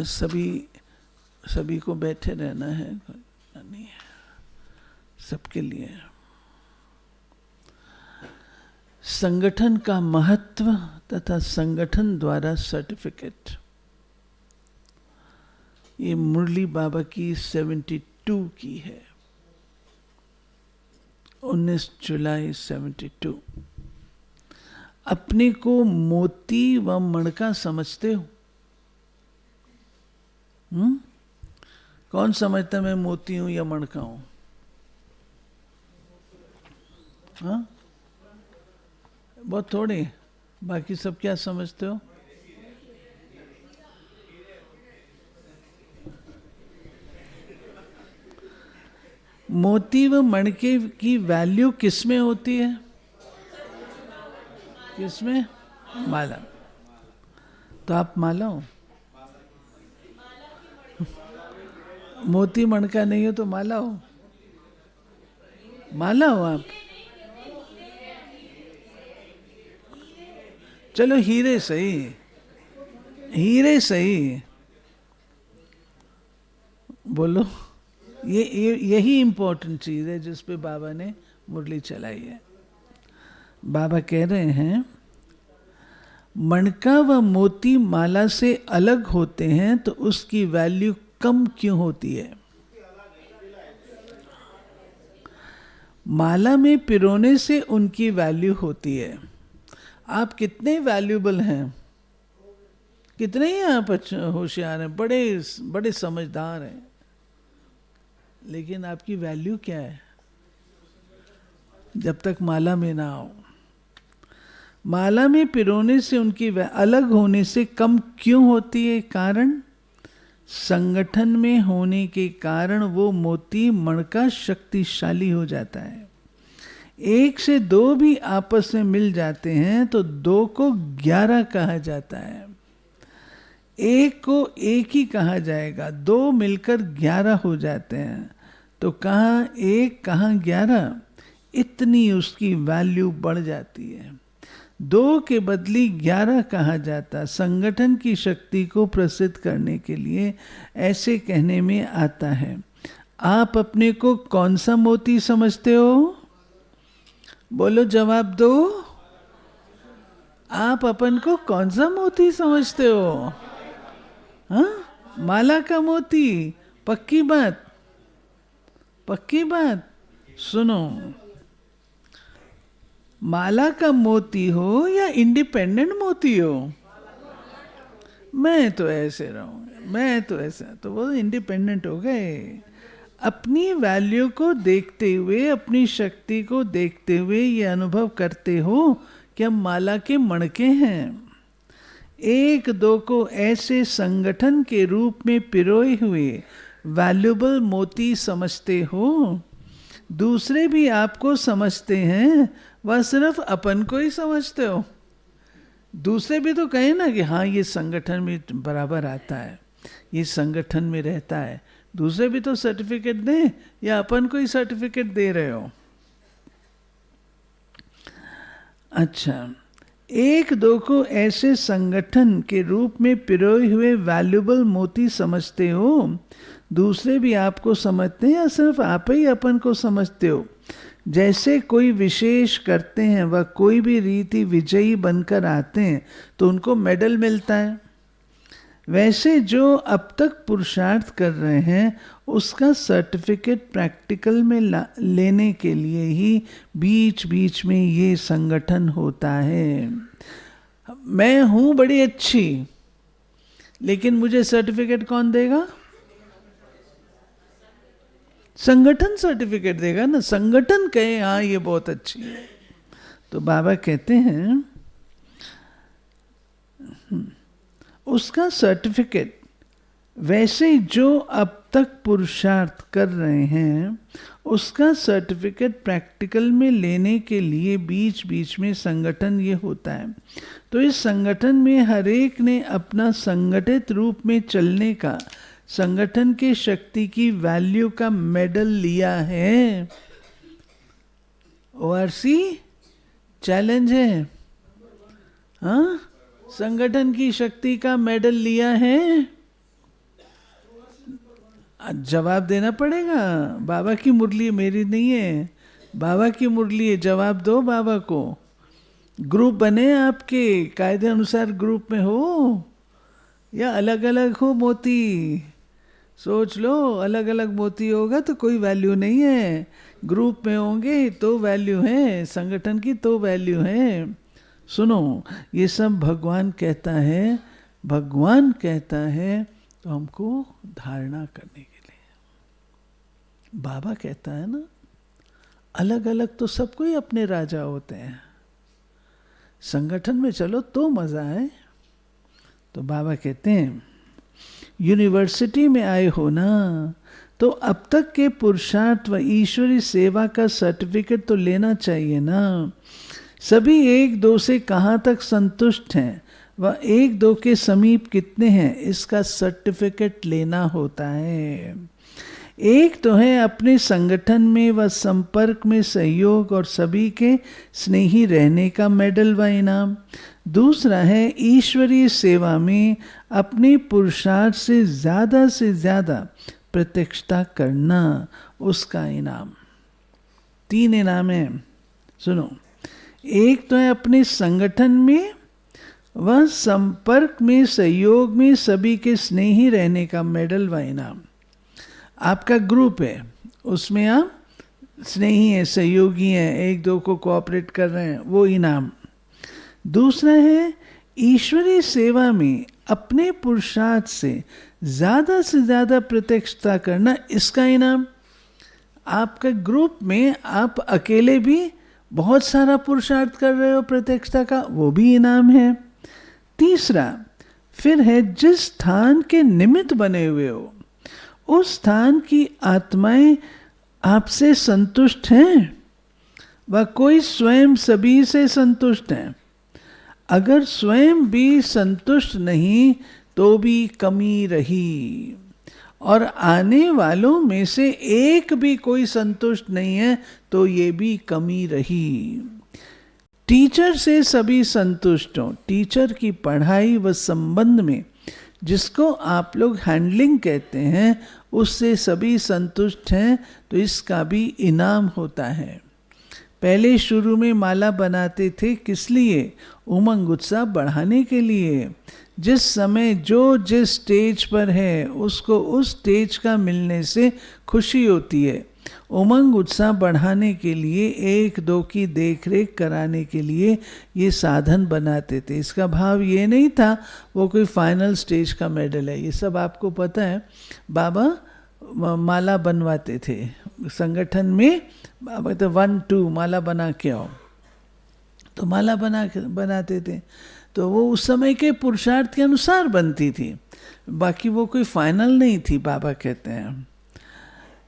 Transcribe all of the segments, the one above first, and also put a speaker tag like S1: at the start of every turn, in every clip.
S1: सभी को बैठे रहना है, नहीं है, सबके लिए। संगठन का महत्व तथा संगठन द्वारा सर्टिफिकेट, ये मुरली बाबा की 72 की है, 19 जुलाई 72। अपने को मोती व मणका समझते हो? कौन समझता मैं मोती हूं या मणका हूं? हाँ, बहुत थोड़े। बाकी सब क्या समझते हो? मोती व मणके की वैल्यू किस में होती है? किसमें? माला। तो आप माला हो? मोती मणका नहीं हो तो माला हो? माला हो आप? चलो हीरे सही, हीरे सही, बोलो। यही इंपॉर्टेंट चीज है जिस पे बाबा ने मुरली चलाई है। बाबा कह रहे हैं मणका व मोती माला से अलग होते हैं तो उसकी वैल्यू कम क्यों होती है? माला में पिरोने से उनकी वैल्यू होती है। आप कितने वैल्यूबल हैं, कितने ही आप होशियार हैं, बड़े बड़े समझदार हैं, लेकिन आपकी वैल्यू क्या है जब तक माला में ना आओ? माला में पिरोने से उनकी अलग होने से कम क्यों होती है? कारण संगठन में होने के कारण वो मोती मणका शक्तिशाली हो जाता है। 1 से 2 भी आपस में मिल जाते हैं तो 2 को 11 कहा जाता है। 1 को 1 ही कहा जाएगा, 2 मिलकर 11 हो जाते हैं। तो कहाँ 1 कहाँ 11, इतनी उसकी वैल्यू बढ़ जाती है। 2 के बदली 11 कहा जाता। संगठन की शक्ति को प्रसिद्ध करने के लिए ऐसे कहने में आता है। आप अपने को कौन सा मोती समझते हो? बोलो, जवाब दो। आप अपन को कौन सा मोती समझते हो? हाँ, माला का मोती। पक्की बात, पक्की बात। सुनो, माला का मोती हो या इंडिपेंडेंट मोती हो? मैं तो ऐसे रहूंगा, मैं तो ऐसा, तो वो इंडिपेंडेंट हो गए। अपनी वैल्यू को देखते हुए, अपनी शक्ति को देखते हुए ये अनुभव करते हो कि हम माला के मणके हैं। 1-2 को ऐसे संगठन के रूप में पिरोए हुए वैल्यूबल मोती समझते हो। दूसरे भी आपको समझते हैं, वह सिर्फ अपन को ही समझते हो। दूसरे भी तो कहे ना कि हाँ ये संगठन में बराबर आता है, ये संगठन में रहता है। दूसरे भी तो सर्टिफिकेट दें, या अपन को ही सर्टिफिकेट दे रहे हो? अच्छा, 1-2 को ऐसे संगठन के रूप में पिरोए हुए वैल्यूबल मोती समझते हो। दूसरे भी आपको समझते हैं या सिर्फ आप ही अपन को समझते हो? जैसे कोई विशेष करते हैं वह कोई भी रीति विजयी बनकर आते हैं तो उनको मेडल मिलता है, वैसे जो अब तक पुरुषार्थ कर रहे हैं उसका सर्टिफिकेट प्रैक्टिकल में लेने के लिए ही बीच बीच में ये संगठन होता है। मैं हूं बड़ी अच्छी, लेकिन मुझे सर्टिफिकेट कौन देगा? संगठन सर्टिफिकेट देगा ना। संगठन कहे हाँ ये बहुत अच्छी है। तो बाबा कहते हैं उसका सर्टिफिकेट, वैसे जो अब तक पुरुषार्थ कर रहे हैं उसका सर्टिफिकेट प्रैक्टिकल में लेने के लिए बीच बीच में संगठन ये होता है। तो इस संगठन में हर एक ने अपना संगठित रूप में चलने का, संगठन के शक्ति की वैल्यू का मेडल लिया है। ORC चैलेंज है, हाँ, संगठन की शक्ति का मेडल लिया है। जवाब देना पड़ेगा। बाबा की मुरली मेरी नहीं है, बाबा की मुरली है, जवाब दो बाबा को। ग्रुप बने आपके, कायदे अनुसार ग्रुप में हो या अलग अलग हो मोती, सोच लो। अलग अलग मोती होगा तो कोई वैल्यू नहीं है, ग्रुप में होंगे तो वैल्यू है, संगठन की तो वैल्यू है। सुनो, ये सब भगवान कहता है, भगवान कहता है तो हमको धारणा करने के लिए। बाबा कहता है ना, अलग अलग तो सबको ही अपने राजा होते हैं, संगठन में चलो तो मजा है। तो बाबा कहते हैं यूनिवर्सिटी में आए हो ना, तो अब तक के पुरुषार्थ व ईश्वरी सेवा का सर्टिफिकेट तो लेना चाहिए ना। सभी एक दो से कहाँ तक संतुष्ट हैं व एक दो के समीप कितने हैं, इसका सर्टिफिकेट लेना होता है। एक तो है अपने संगठन में व संपर्क में सहयोग और सभी के स्नेही रहने का मेडल व इनाम। दूसरा है ईश्वरीय सेवा में अपने पुरुषार्थ से ज़्यादा प्रत्यक्षता करना, उसका इनाम। 3 इनाम है, सुनो। एक तो है अपने संगठन में व संपर्क में सहयोग में सभी के स्नेही रहने का मेडल व इनाम। आपका ग्रुप है, उसमें आप स्नेही हैं, सहयोगी हैं, एक दो को कोऑपरेट कर रहे हैं, वो इनाम। दूसरा है ईश्वरीय सेवा में अपने पुरुषार्थ से ज़्यादा प्रत्यक्षता करना, इसका इनाम। आपका ग्रुप में आप अकेले भी बहुत सारा पुरुषार्थ कर रहे हो प्रत्यक्षता का, वो भी इनाम है। तीसरा फिर है जिस स्थान के निमित्त बने हुए हो, उस स्थान की आत्माएं आपसे संतुष्ट हैं व कोई स्वयं सभी से संतुष्ट हैं। अगर स्वयं भी संतुष्ट नहीं तो भी कमी रही, और आने वालों में से एक भी कोई संतुष्ट नहीं है तो ये भी कमी रही। टीचर से सभी संतुष्ट हों, टीचर की पढ़ाई व संबंध में जिसको आप लोग हैंडलिंग कहते हैं, उससे सभी संतुष्ट हैं तो इसका भी इनाम होता है। पहले शुरू में माला बनाते थे, किस लिए? उमंग उत्साह बढ़ाने के लिए। जिस समय जो जिस स्टेज पर है उसको उस स्टेज का मिलने से खुशी होती है। उमंग उत्साह बढ़ाने के लिए, एक दो की देख रेख कराने के लिए ये साधन बनाते थे। इसका भाव ये नहीं था वो कोई फाइनल स्टेज का मेडल है, ये सब आपको पता है। बाबा माला बनवाते थे संगठन में, बाबा तो 1 2 माला बना के आओ, तो माला बनाते थे, तो वो उस समय के पुरुषार्थ के अनुसार बनती थी, बाकी वो कोई फाइनल नहीं थी। बाबा कहते हैं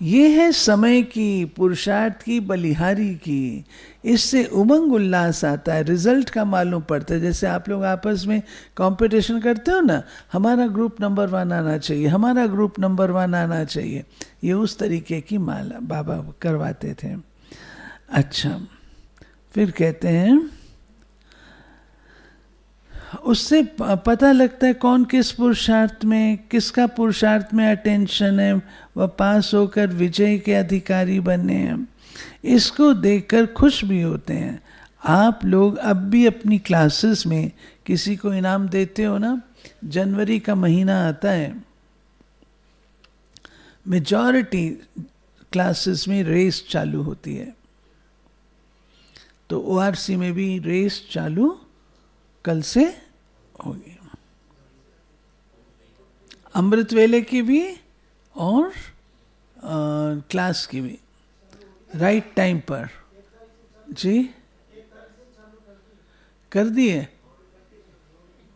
S1: ये है समय की, पुरुषार्थ की, बलिहारी की। इससे उमंग उल्लास आता है, रिजल्ट का मालूम पड़ता है। जैसे आप लोग आपस में कंपटीशन करते हो ना, हमारा ग्रुप नंबर 1 आना चाहिए, हमारा ग्रुप नंबर 1 आना चाहिए, ये उस तरीके की माला बाबा करवाते थे। अच्छा, फिर कहते हैं उससे पता लगता है कौन किस पुरुषार्थ में, किसका पुरुषार्थ में अटेंशन है, वह पास होकर विजय के अधिकारी बने हैं। इसको देखकर खुश भी होते हैं। आप लोग अब भी अपनी क्लासेस में किसी को इनाम देते हो ना। जनवरी का महीना आता है, मेजॉरिटी क्लासेस में रेस चालू होती है, तो ORC में भी रेस चालू कल से होगी, अमृत वेले की भी और क्लास की भी, राइट टाइम पर। जी कर दिए,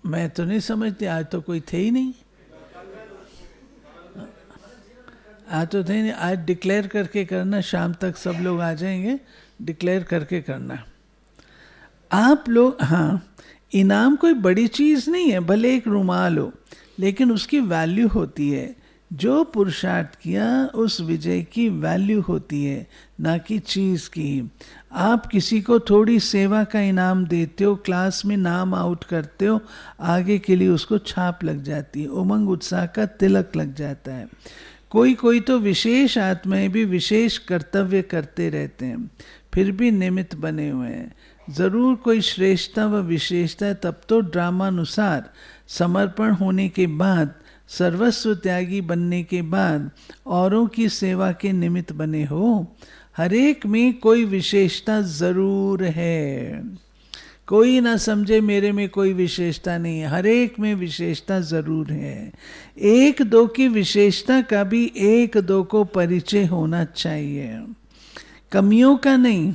S1: मैं तो नहीं समझती, आज तो कोई थे ही नहीं, आज तो थे ही नहीं। आज डिक्लेयर करके करना, शाम तक सब लोग आ जाएंगे, डिक्लेयर करके करना आप लोग। हाँ, इनाम कोई बड़ी चीज़ नहीं है, भले एक रुमाल हो, लेकिन उसकी वैल्यू होती है। जो पुरुषार्थ किया उस विजय की वैल्यू होती है, ना कि चीज़ की। आप किसी को थोड़ी सेवा का इनाम देते हो, क्लास में नाम आउट करते हो, आगे के लिए उसको छाप लग जाती है, उमंग उत्साह का तिलक लग जाता है। कोई कोई तो विशेष आत्माएं भी विशेष कर्तव्य करते रहते हैं, फिर भी निमित्त बने हुए हैं। जरूर कोई श्रेष्ठता व विशेषता है, तब तो ड्रामानुसार समर्पण होने के बाद, सर्वस्व त्यागी बनने के बाद औरों की सेवा के निमित्त बने हो। हरेक में कोई विशेषता जरूर है। कोई ना समझे मेरे में कोई विशेषता नहीं है, हरेक में विशेषता जरूर है। एक दो की विशेषता का भी एक दो को परिचय होना चाहिए, कमियों का नहीं।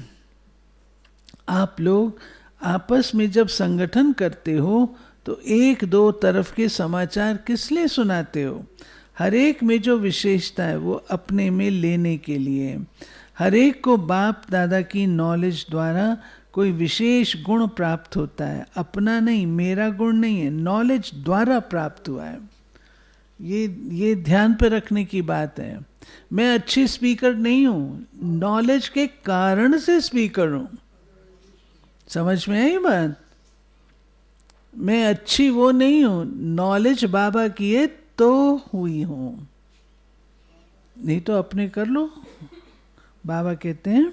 S1: आप लोग आपस में जब संगठन करते हो तो एक दो तरफ के समाचार किस लिए सुनाते हो? हरेक में जो विशेषता है वो अपने में लेने के लिए। हरेक को बाप दादा की नॉलेज द्वारा कोई विशेष गुण प्राप्त होता है, अपना नहीं, मेरा गुण नहीं है, नॉलेज द्वारा प्राप्त हुआ है। ये ध्यान पे रखने की बात है। मैं अच्छी स्पीकर नहीं हूँ, नॉलेज के कारण से स्पीकर हूँ। समझ में आई बात? मैं अच्छी वो नहीं हूँ, नॉलेज बाबा की है तो हुई हूँ, नहीं तो अपने कर लो। बाबा कहते हैं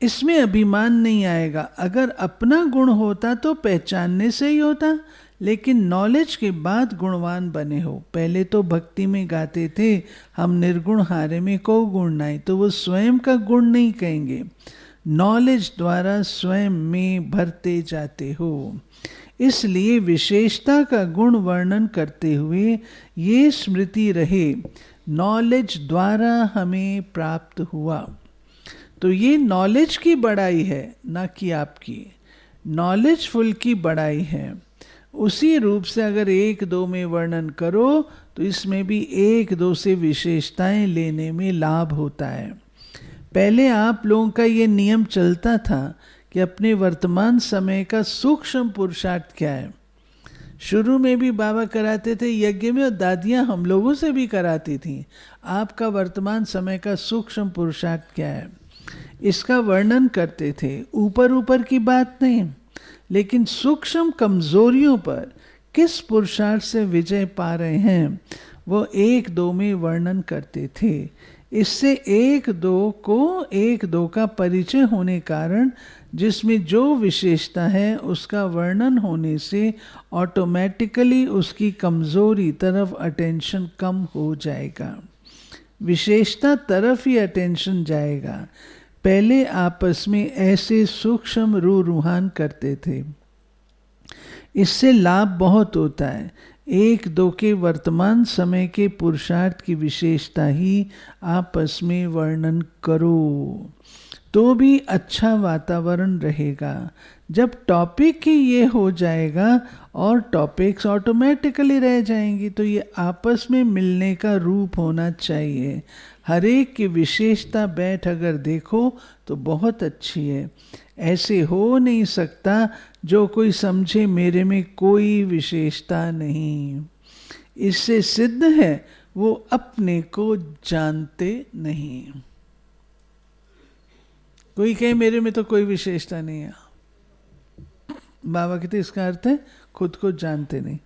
S1: इसमें अभिमान नहीं आएगा। अगर अपना गुण होता तो पहचानने से ही होता, लेकिन नॉलेज के बाद गुणवान बने हो। पहले तो भक्ति में गाते थे हम निर्गुण हारे में को गुण नहीं, तो वो स्वयं का गुण नहीं कहेंगे, नॉलेज द्वारा स्वयं में भरते जाते हो। इसलिए विशेषता का गुण वर्णन करते हुए ये स्मृति रहे, नॉलेज द्वारा हमें प्राप्त हुआ। तो ये नॉलेज की बड़ाई है, ना कि आपकी। नॉलेजफुल की बड़ाई है। उसी रूप से अगर एक दो में वर्णन करो तो इसमें भी एक दो से विशेषताएं लेने में लाभ होता है। पहले आप लोगों का ये नियम चलता था कि अपने वर्तमान समय का सूक्ष्म पुरुषार्थ क्या है। शुरू में भी बाबा कराते थे यज्ञ में, और दादियाँ हम लोगों से भी कराती थी। आपका वर्तमान समय का सूक्ष्म पुरुषार्थ क्या है, इसका वर्णन करते थे। ऊपर ऊपर की बात नहीं, लेकिन सूक्ष्म कमजोरियों पर किस पुरुषार्थ से विजय पा रहे हैं वो एक दो में वर्णन करते थे। इससे एक दो का परिचय होने कारण जिसमें जो विशेषता है उसका वर्णन होने से ऑटोमेटिकली उसकी कमजोरी तरफ अटेंशन कम हो जाएगा, विशेषता तरफ ही अटेंशन जाएगा। पहले आपस में ऐसे सूक्ष्म रूहान करते थे, इससे लाभ बहुत होता है। एक दो के वर्तमान समय के पुरुषार्थ की विशेषता ही आपस में वर्णन करो तो भी अच्छा वातावरण रहेगा। जब टॉपिक ही ये हो जाएगा और टॉपिक्स ऑटोमेटिकली रह जाएंगी, तो ये आपस में मिलने का रूप होना चाहिए। हर एक की विशेषता बैठ अगर देखो तो बहुत अच्छी है। ऐसे हो नहीं सकता जो कोई समझे मेरे में कोई विशेषता नहीं। इससे सिद्ध है वो अपने को जानते नहीं। कोई कहे मेरे में तो कोई विशेषता नहीं है, बाबा कहते इसका अर्थ है खुद को जानते नहीं।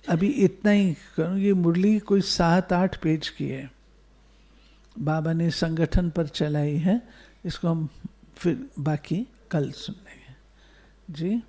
S1: अभी इतना ही करूँ, ये मुरली कोई 7-8 पेज की है, बाबा ने संगठन पर चलाई है। इसको हम फिर बाकी कल सुन लेंगे जी।